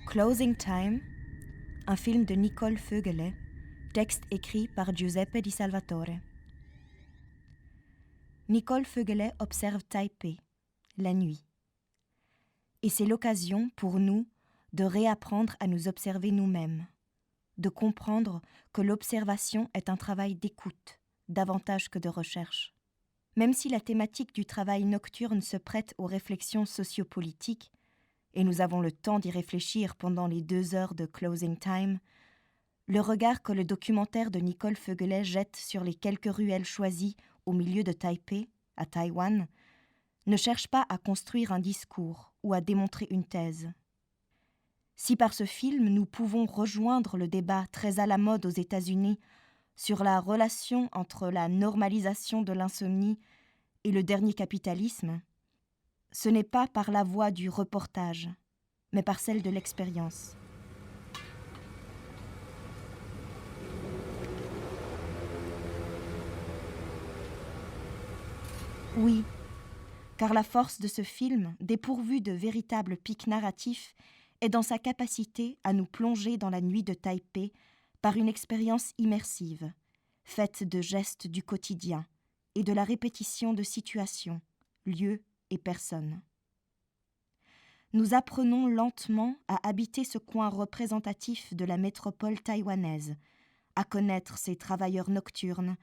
Closing Time, un film de Nicole Feugelet, texte écrit par Giuseppe Di Salvatore. Nicole Feugelet observe Taipei, la nuit. Et c'est l'occasion pour nous de réapprendre à nous observer nous-mêmes, de comprendre que l'observation est un travail d'écoute, davantage que de recherche. Même si la thématique du travail nocturne se prête aux réflexions sociopolitiques, et nous avons le temps d'y réfléchir pendant les 2 heures de Closing Time, le regard que le documentaire de Nicole Feugelet jette sur les quelques ruelles choisies au milieu de Taipei, à Taïwan, ne cherche pas à construire un discours ou à démontrer une thèse. Si par ce film nous pouvons rejoindre le débat très à la mode aux États-Unis sur la relation entre la normalisation de l'insomnie et le dernier capitalisme, ce n'est pas par la voie du reportage, mais par celle de l'expérience. Oui, car la force de ce film, dépourvu de véritables pics narratifs, est dans sa capacité à nous plonger dans la nuit de Taipei par une expérience immersive, faite de gestes du quotidien et de la répétition de situations, lieux et personnes. Nous apprenons lentement à habiter ce coin représentatif de la métropole taïwanaise, à connaître ces travailleurs nocturnes,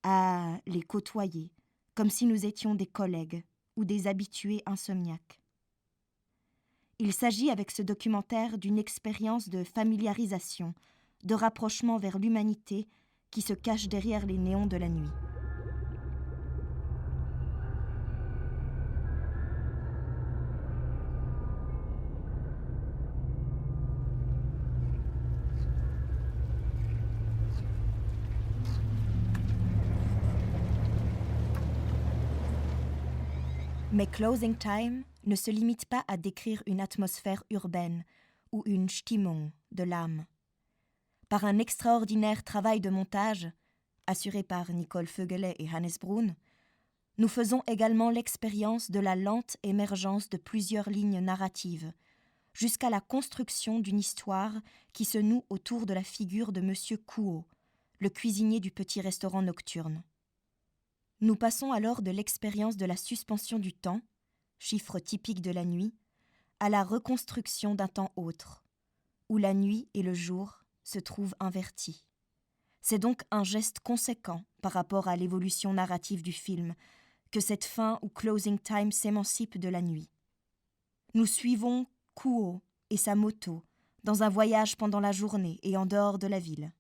à les côtoyer, comme si nous étions des collègues ou des habitués insomniaques. Il s'agit avec ce documentaire d'une expérience de familiarisation, de rapprochement vers l'humanité qui se cache derrière les néons de la nuit. Mais Closing Time ne se limite pas à décrire une atmosphère urbaine ou une Stimmung de l'âme. Par un extraordinaire travail de montage, assuré par Nicole Feugelet et Hannes Brun, nous faisons également l'expérience de la lente émergence de plusieurs lignes narratives, jusqu'à la construction d'une histoire qui se noue autour de la figure de Monsieur Kuo, le cuisinier du petit restaurant nocturne. Nous passons alors de l'expérience de la suspension du temps, chiffre typique de la nuit, à la reconstruction d'un temps autre, où la nuit et le jour se trouvent invertis. C'est donc un geste conséquent par rapport à l'évolution narrative du film que cette fin où Closing Time s'émancipe de la nuit. Nous suivons Kuo et sa moto dans un voyage pendant la journée et en dehors de la ville.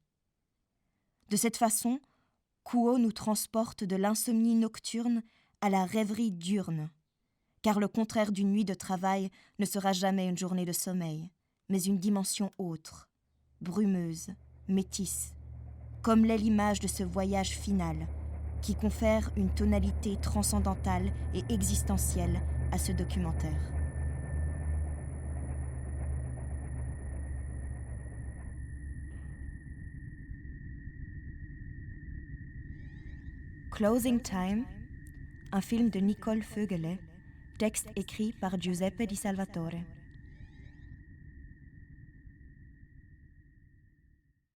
De cette façon, Kuo nous transporte de l'insomnie nocturne à la rêverie diurne, car le contraire d'une nuit de travail ne sera jamais une journée de sommeil, mais une dimension autre, brumeuse, métisse, comme l'est l'image de ce voyage final, qui confère une tonalité transcendantale et existentielle à ce documentaire. Closing Time, un film de Nicole Feugelet, texte écrit par Giuseppe Di Salvatore.